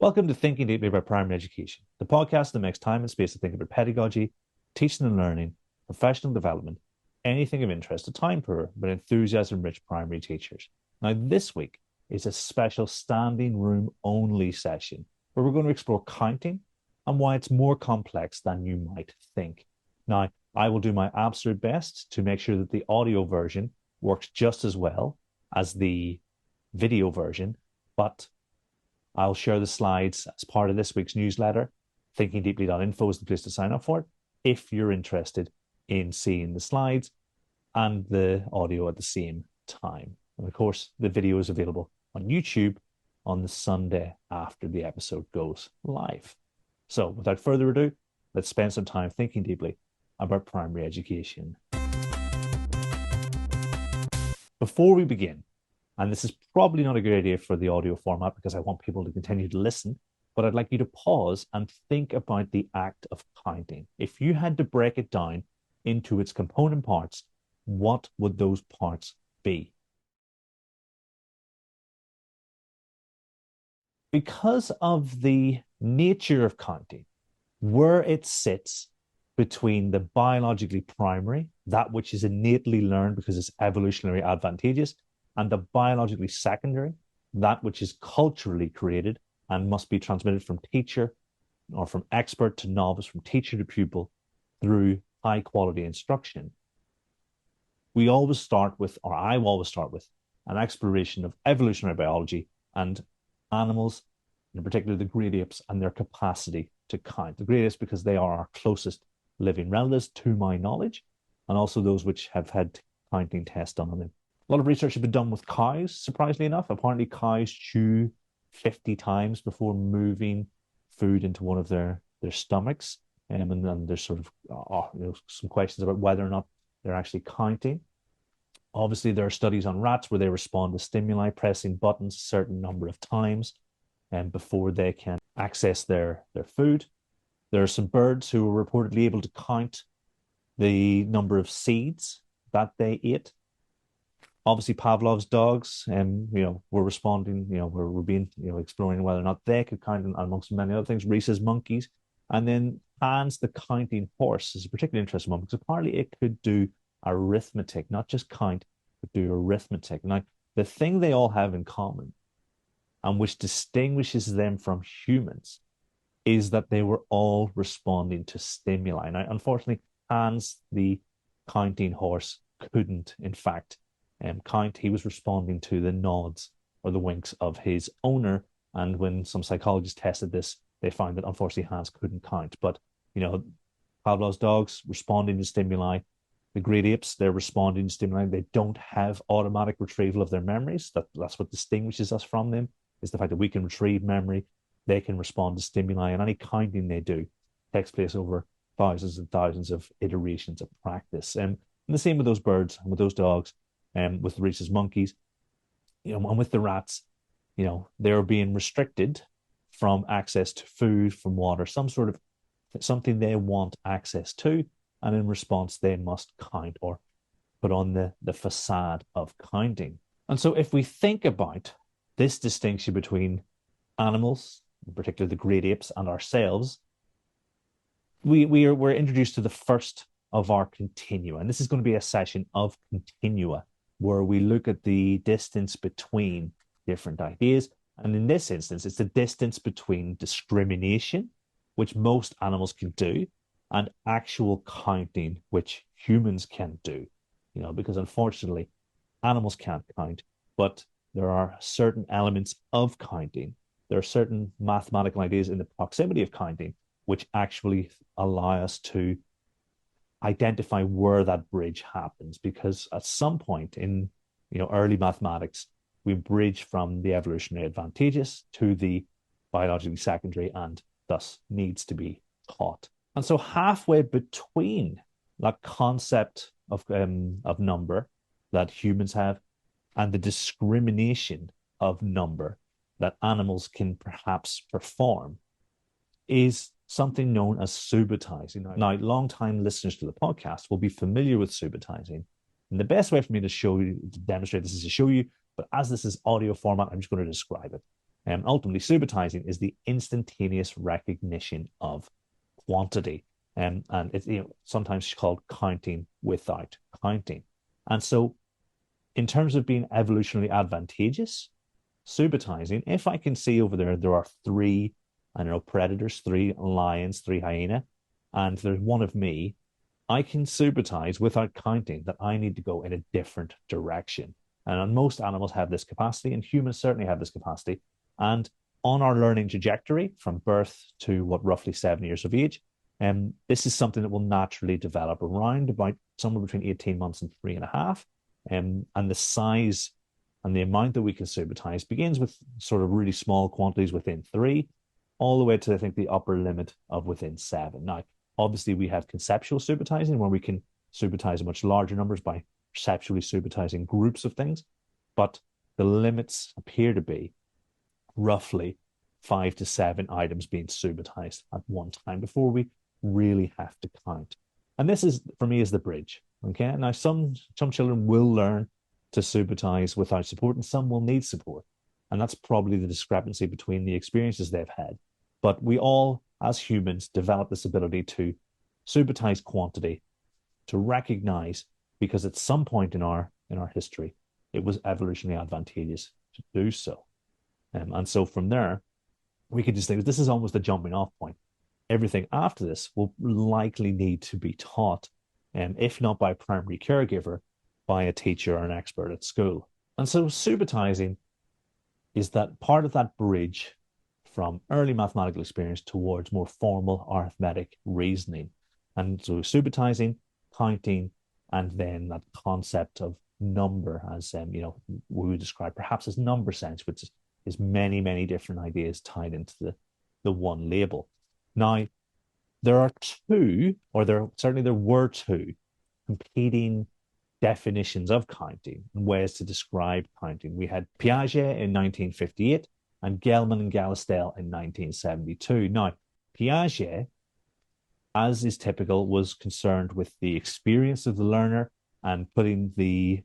Welcome to Thinking Deeply About Primary Education, the podcast that makes time and space to think about pedagogy, teaching and learning, professional development, anything of interest to time-poor but enthusiasm-rich primary teachers. Now, this week is a special standing room only session where we're going to explore counting and why it's more complex than you might think. Now, I will do my absolute best to make sure that the audio version works just as well as the video version, but I'll share the slides as part of this week's newsletter. Thinkingdeeply.info is the place to sign up for it if you're interested in seeing the slides and the audio at the same time. And of course, the video is available on YouTube on the Sunday after the episode goes live. So without further ado, let's spend some time thinking deeply about primary education. Before we begin, and this is probably not a good idea for the audio format because I want people to continue to listen, but I'd like you to pause and think about the act of counting. If you had to break it down into its component parts, what would those parts be? Because of the nature of counting, where it sits between the biologically primary, that which is innately learned because it's evolutionarily advantageous, and the biologically secondary, that which is culturally created and must be transmitted from teacher or from expert to novice, from teacher to pupil through high quality instruction. We always start with, or I always start with, an exploration of evolutionary biology and animals, in particular the great apes and their capacity to count. The great apes because they are our closest living relatives to my knowledge, and also those which have had counting tests done on them. A lot of research has been done with cows, surprisingly enough. Apparently cows chew 50 times before moving food into one of their stomachs. And then there's sort of some questions about whether or not they're actually counting. Obviously, there are studies on rats where they respond to stimuli, pressing buttons a certain number of times before they can access their food. There are some birds who are reportedly able to count the number of seeds that they ate. Obviously, Pavlov's dogs, were responding, we're being, exploring whether or not they could count, amongst many other things. Rhesus monkeys. And then Hans, the counting horse, is a particularly interesting one because apparently it could do arithmetic, not just count, but do arithmetic. Now, the thing they all have in common and which distinguishes them from humans is that they were all responding to stimuli. Now, unfortunately, Hans, the counting horse, couldn't, in fact, count. He was responding to the nods or the winks of his owner. And when some psychologists tested this, they found that unfortunately Hans couldn't count. But, Pavlov's dogs responding to stimuli. The great apes, they're responding to stimuli. They don't have automatic retrieval of their memories. That's what distinguishes us from them, is the fact that we can retrieve memory. They can respond to stimuli, and any counting they do takes place over thousands and thousands of iterations of practice. And the same with those birds and with those dogs. With the rhesus monkeys, and with the rats, they're being restricted from access to food, from water, something they want access to, and in response, they must count or put on the facade of counting. And so if we think about this distinction between animals, in particular the great apes, and ourselves, we're introduced to the first of our continua. And this is going to be a session of continua, where we look at the distance between different ideas. And in this instance, it's the distance between discrimination, which most animals can do, and actual counting, which humans can do. Because unfortunately, animals can't count, but there are certain elements of counting. There are certain mathematical ideas in the proximity of counting, which actually allow us to identify where that bridge happens, because at some point in early mathematics, we bridge from the evolutionary advantageous to the biologically secondary and thus needs to be taught. And so halfway between that concept of number that humans have and the discrimination of number that animals can perhaps perform is something known as subitising. Now, long-time listeners to the podcast will be familiar with subitising. And the best way for me to demonstrate this is to show you, but as this is audio format, I'm just going to describe it. And ultimately, subitising is the instantaneous recognition of quantity. And it's sometimes called counting without counting. And so, in terms of being evolutionarily advantageous, subitising, if I can see over there are three, I don't know, predators, three lions, three hyena, and there's one of me, I can subitise without counting that I need to go in a different direction. And most animals have this capacity, and humans certainly have this capacity. And on our learning trajectory from birth to roughly 7 years of age, this is something that will naturally develop around about somewhere between 18 months and 3.5. And the size and the amount that we can subitize begins with sort of really small quantities within 3, all the way to, I think, the upper limit of within 7. Now, obviously, we have conceptual subitizing where we can subitize much larger numbers by perceptually subitizing groups of things, but the limits appear to be roughly 5 to 7 items being subitized at one time before we really have to count. And this is, for me, is the bridge. Okay. Now, some children will learn to subitize without support, and some will need support. And that's probably the discrepancy between the experiences they've had. But we all, as humans, develop this ability to subitize quantity, to recognize, because at some point in our history, it was evolutionarily advantageous to do so. And so from there, we could just think this is almost a jumping off point. Everything after this will likely need to be taught, if not by a primary caregiver, by a teacher or an expert at school. And so subitizing is that part of that bridge from early mathematical experience towards more formal arithmetic reasoning. And so subitizing, counting, and then that concept of number as, we would describe perhaps as number sense, which is many, many different ideas tied into the one label. Now, there were two competing definitions of counting and ways to describe counting. We had Piaget in 1958 and Gellman and Gallistel in 1972. Now, Piaget, as is typical, was concerned with the experience of the learner and putting the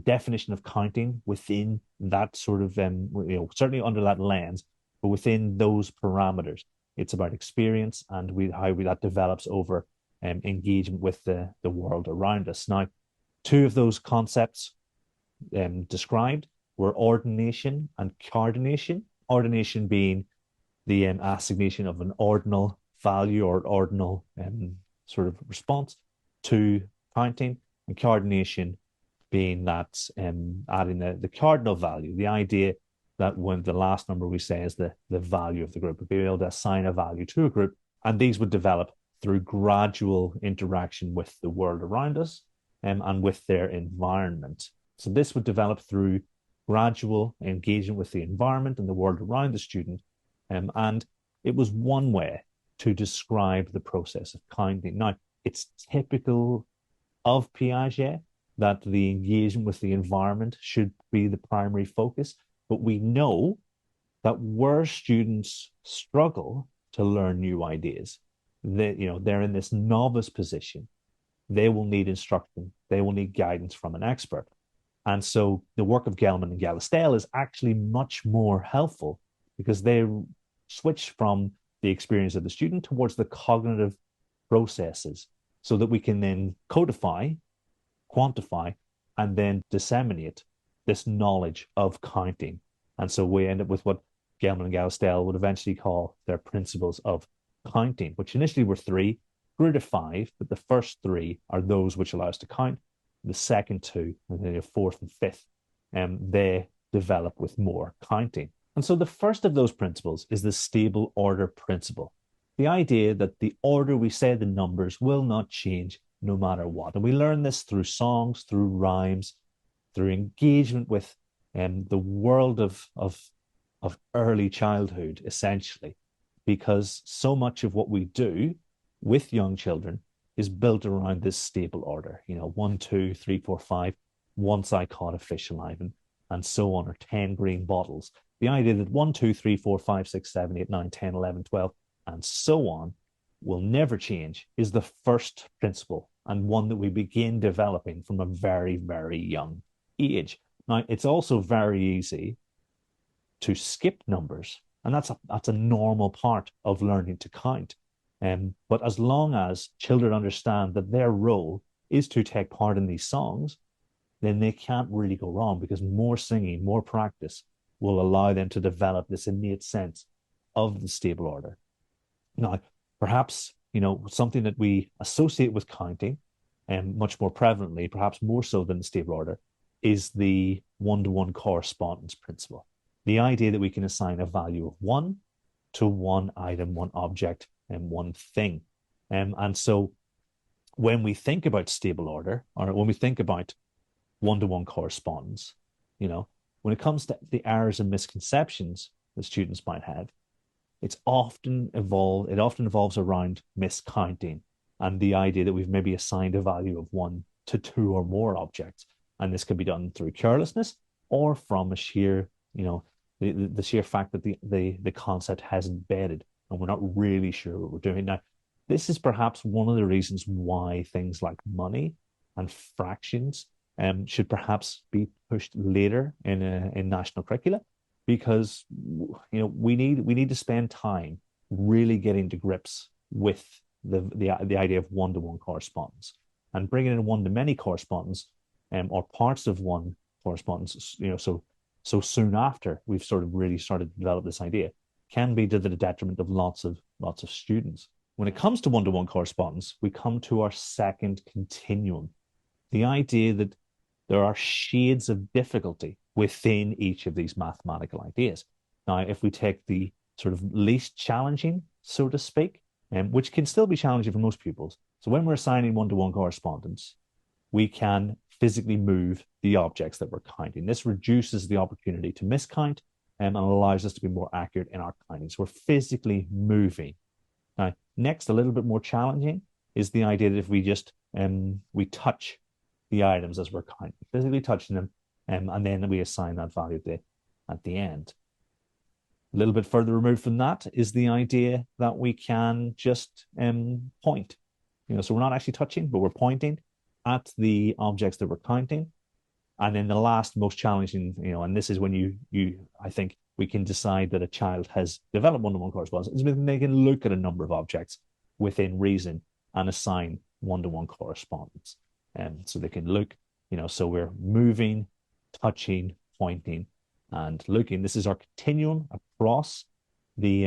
definition of counting within that sort of, certainly under that lens, but within those parameters. It's about experience and how that develops over engagement with the world around us. Now, two of those concepts described were ordination and cardinality. Ordination being the assignation of an ordinal value or ordinal sort of response to counting, and cardinality being that adding the cardinal value, the idea that when the last number we say is the value of the group, be able to assign a value to a group, and these would develop through gradual interaction with the world around us and with their environment. So this would develop through gradual engagement with the environment and the world around the student. And it was one way to describe the process of counting. Now, it's typical of Piaget that the engagement with the environment should be the primary focus, but we know that where students struggle to learn new ideas, they're in this novice position. They will need instruction. They will need guidance from an expert. And so the work of Gellman and Gallistel is actually much more helpful because they switch from the experience of the student towards the cognitive processes so that we can then codify, quantify, and then disseminate this knowledge of counting. And so we end up with what Gellman and Gallistel would eventually call their principles of counting, which initially were 3, grew to 5, but the first 3 are those which allow us to count. The second 2, and then the 4th and 5th, they develop with more counting. And so the first of those principles is the stable order principle. The idea that the order we say the numbers will not change no matter what. And we learn this through songs, through rhymes, through engagement with the world of early childhood, essentially, because so much of what we do with young children is built around this stable order. 1, 2, 3, 4, 5. Once I caught a fish alive, and so on, or 10 green bottles. The idea that 1, 2, 3, 4, 5, 6, 7, 8, 9, 10, 11, 12, and so on will never change is the first principle, and one that we begin developing from a very, very young age. Now, it's also very easy to skip numbers. And that's a normal part of learning to count. But as long as children understand that their role is to take part in these songs, then they can't really go wrong, because more singing, more practice will allow them to develop this innate sense of the stable order. Now, perhaps, something that we associate with counting, and much more prevalently, perhaps more so than the stable order, is the one-to-one correspondence principle. The idea that we can assign a value of one to one item, one object, and one thing. And so when we think about stable order, or when we think about one-to-one correspondence, when it comes to the errors and misconceptions that students might have, it often involves around miscounting and the idea that we've maybe assigned a value of one to two or more objects. And this can be done through carelessness or from a sheer, the sheer fact that the concept has embedded and we're not really sure what we're doing. Now, this is perhaps one of the reasons why things like money and fractions should perhaps be pushed later in national curricula, because we need to spend time really getting to grips with the idea of one-to-one correspondence, and bringing in one-to-many correspondence, or parts of one correspondence, so soon after we've sort of really started to develop this idea, can be to the detriment of lots of students. When it comes to one-to-one correspondence, we come to our second continuum, the idea that there are shades of difficulty within each of these mathematical ideas. Now, if we take the sort of least challenging, so to speak, which can still be challenging for most pupils. So when we're assigning one-to-one correspondence, we can physically move the objects that we're counting. This reduces the opportunity to miscount, and allows us to be more accurate in our counting. So we're physically moving. Now, next, a little bit more challenging is the idea that if we just we touch the items as we're counting, physically touching them, and then we assign that value at the end. A little bit further removed from that is the idea that we can just point. So we're not actually touching, but we're pointing at the objects that we're counting. And then the last most challenging, and this is when I think we can decide that a child has developed one-to-one correspondence, is when they can look at a number of objects within reason and assign one-to-one correspondence. So they can look, so we're moving, touching, pointing, and looking. This is our continuum across the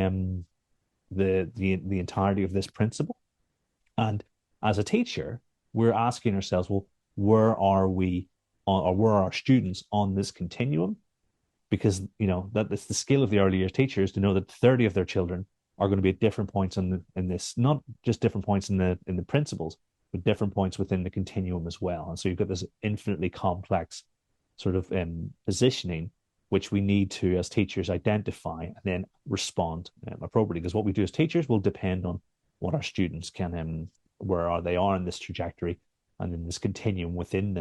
entirety of this principle. And as a teacher, we're asking ourselves, well, where are we or where are our students on this continuum? Because that it's the skill of the early years teachers to know that 30 of their children are going to be at different points in this, not just different points in the principles, but different points within the continuum as well. And so you've got this infinitely complex sort of positioning, which we need to, as teachers, identify and then respond appropriately. Because what we do as teachers will depend on what our students can, where they are in this trajectory and in this continuum within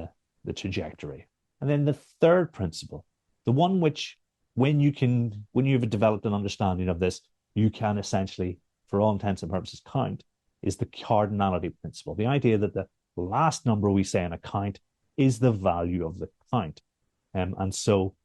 the trajectory. And then the third principle, the one which, when you've developed an understanding of this, you can essentially, for all intents and purposes, count, is the cardinality principle. The idea that the last number we say in a count is the value of the count. And so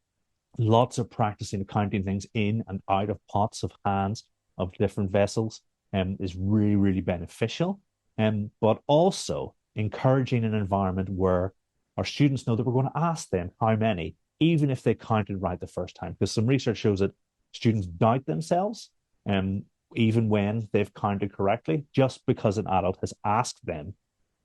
lots of practicing counting things in and out of pots of hands of different vessels is really, really beneficial. But also encouraging an environment where our students know that we're going to ask them how many, even if they counted right the first time. Because some research shows that students doubt themselves, even when they've counted correctly, just because an adult has asked them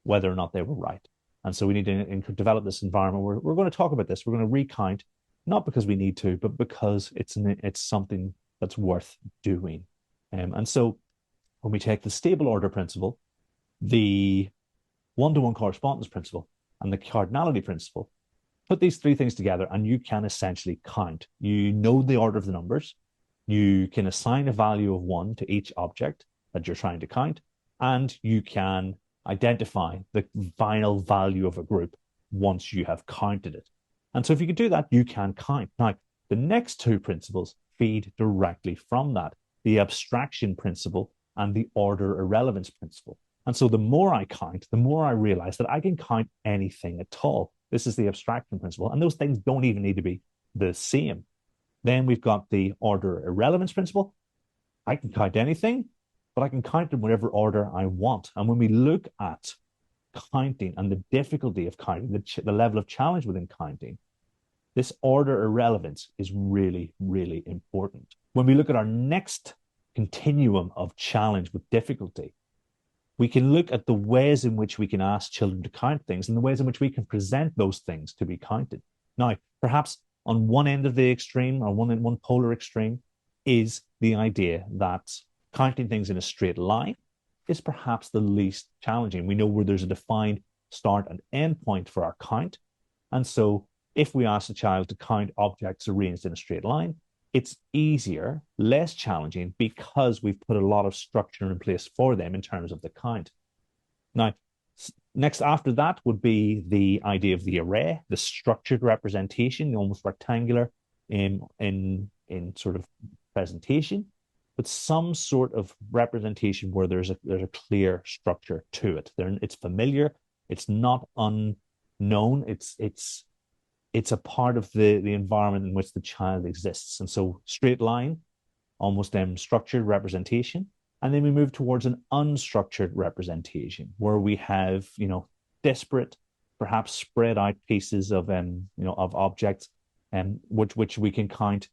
whether or not they were right. And so we need to develop this environment where we're going to talk about this. We're going to recount, not because we need to, but because it's something that's worth doing. And so when we take the stable order principle, the one-to-one correspondence principle, and the cardinality principle, put these three things together and you can essentially count. You know the order of the numbers. You can assign a value of one to each object that you're trying to count, and you can identify the final value of a group once you have counted it. And so if you can do that, you can count. Now, the next two principles feed directly from that, the abstraction principle and the order irrelevance principle. And so the more I count, the more I realize that I can count anything at all. This is the abstraction principle. And those things don't even need to be the same. Then we've got the order irrelevance principle. I can count anything, but I can count in whatever order I want. And when we look at counting and the difficulty of counting, the level of challenge within counting, this order irrelevance is really, really important. When we look at our next continuum of challenge with difficulty, we can look at the ways in which we can ask children to count things and the ways in which we can present those things to be counted. Now, perhaps on one end of the extreme, or one polar extreme, is the idea that counting things in a straight line is perhaps the least challenging. We know where there's a defined start and end point for our count. And so if we ask a child to count objects arranged in a straight line, it's easier, less challenging, because we've put a lot of structure in place for them in terms of the count. Now, next after that would be the idea of the array, the structured representation, almost rectangular in sort of presentation, but some sort of representation where there's a clear structure to it. It's familiar, it's not unknown, it's a part of the environment in which the child exists. And so straight line, almost structured representation. And then we move towards an unstructured representation where we have, disparate, perhaps spread out pieces of objects, which we can count,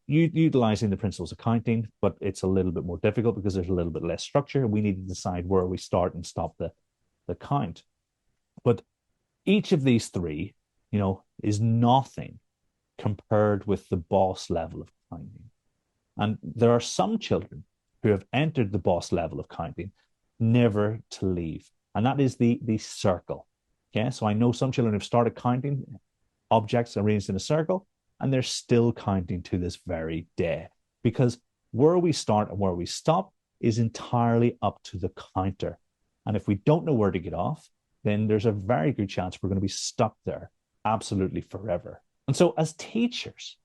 utilizing the principles of counting, but it's a little bit more difficult because there's a little bit less structure. We need to decide where we start and stop the count. But each of these three, is nothing compared with the boss level of counting. And there are some children who have entered the boss level of counting never to leave. And that is the circle. Okay, so I know some children have started counting objects arranged in a circle, and they're still counting to this very day. Because where we start and where we stop is entirely up to the counter. And if we don't know where to get off, then there's a very good chance we're going to be stuck there absolutely forever. And so as teachers,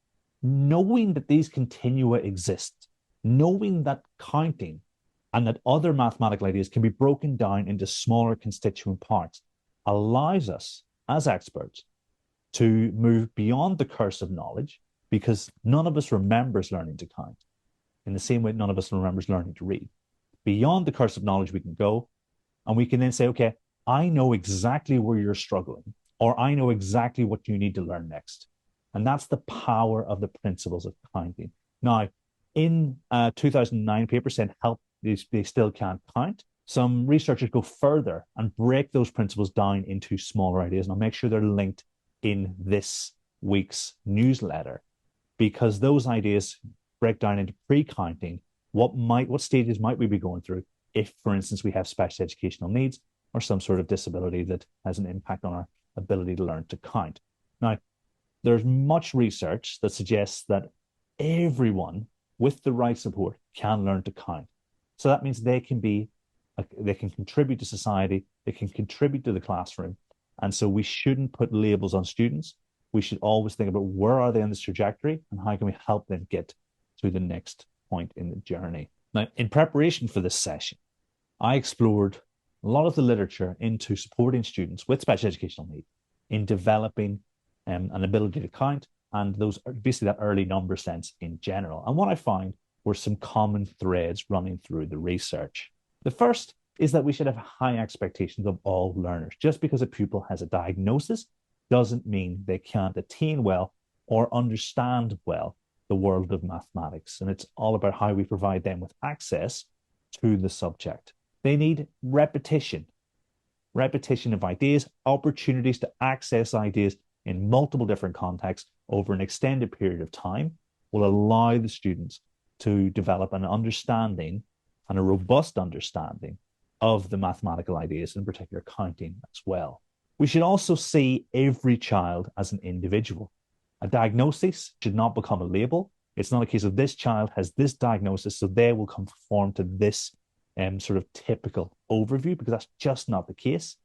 knowing that these continua exist, knowing that counting and that other mathematical ideas can be broken down into smaller constituent parts, allows us as experts to move beyond the curse of knowledge, because none of us remembers learning to count in the same way none of us remembers learning to read. Beyond the curse of knowledge we can go, and we can then say, okay, I know exactly where you're struggling, or I know exactly what you need to learn next. And that's the power of the principles of counting. Now, in a 2009 paper saying help, they still can't count, some researchers go further and break those principles down into smaller ideas. And I'll make sure they're linked in this week's newsletter, because those ideas break down into pre-counting. What stages might we be going through if, for instance, we have special educational needs or some sort of disability that has an impact on our ability to learn to count. Now, there's much research that suggests that everyone with the right support can learn to count. So that means they can contribute to society, they can contribute to the classroom. And so we shouldn't put labels on students. We should always think about where are they on this trajectory and how can we help them get to the next point in the journey. Now, in preparation for this session, I explored a lot of the literature into supporting students with special educational needs in developing an ability to count, and those are basically that early number sense in general. And what I found were some common threads running through the research. The first is that we should have high expectations of all learners. Just because a pupil has a diagnosis doesn't mean they can't attain well or understand well the world of mathematics. And it's all about how we provide them with access to the subject. They need repetition of ideas, opportunities to access ideas in multiple different contexts over an extended period of time will allow the students to develop an understanding and a robust understanding of the mathematical ideas, in particular counting as well. We should also see every child as an individual. A diagnosis should not become a label. It's not a case of this child has this diagnosis, so they will conform to this sort of typical overview, because that's just not the case.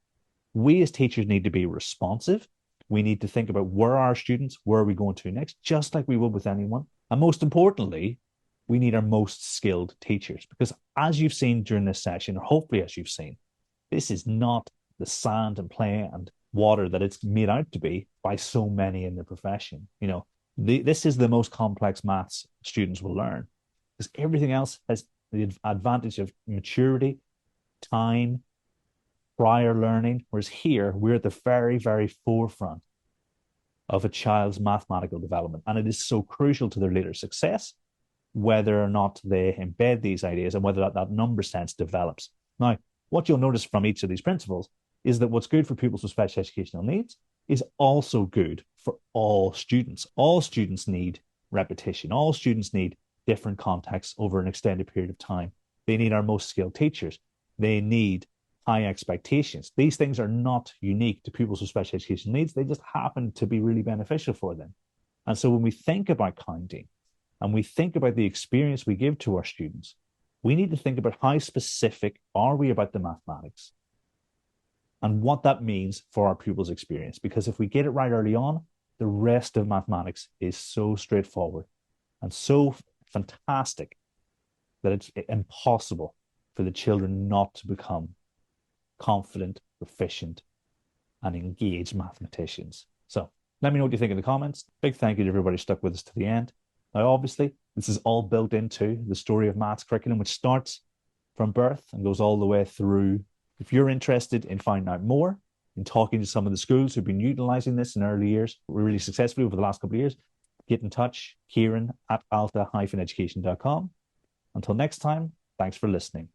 We as teachers need to be responsive. We need to think about where are our students, where are we going to next, just like we would with anyone. And most importantly, we need our most skilled teachers, because as you've seen during this session, or hopefully as you've seen, this is not the sand and play and water that it's made out to be by so many in the profession. This is the most complex maths students will learn, because everything else has the advantage of maturity, time, prior learning, whereas here we're at the very, very forefront of a child's mathematical development. And it is so crucial to their later success, whether or not they embed these ideas and whether that number sense develops. Now, what you'll notice from each of these principles is that what's good for pupils with special educational needs is also good for all students. All students need repetition. All students need different contexts over an extended period of time. They need our most skilled teachers. They need high expectations. These things are not unique to pupils with special education needs. They just happen to be really beneficial for them. And so when we think about counting and we think about the experience we give to our students, we need to think about how specific are we about the mathematics and what that means for our pupils' experience. Because if we get it right early on, the rest of mathematics is so straightforward and so fantastic that it's impossible for the children not to become confident, proficient, and engaged mathematicians. So let me know what you think in the comments. Big thank you to everybody who stuck with us to the end. Now, obviously, this is all built into the Story of Maths curriculum, which starts from birth and goes all the way through. If you're interested in finding out more, in talking to some of the schools who've been utilizing this in early years, really successfully over the last couple of years, get in touch, Kieran at alta-education.com. Until next time, thanks for listening.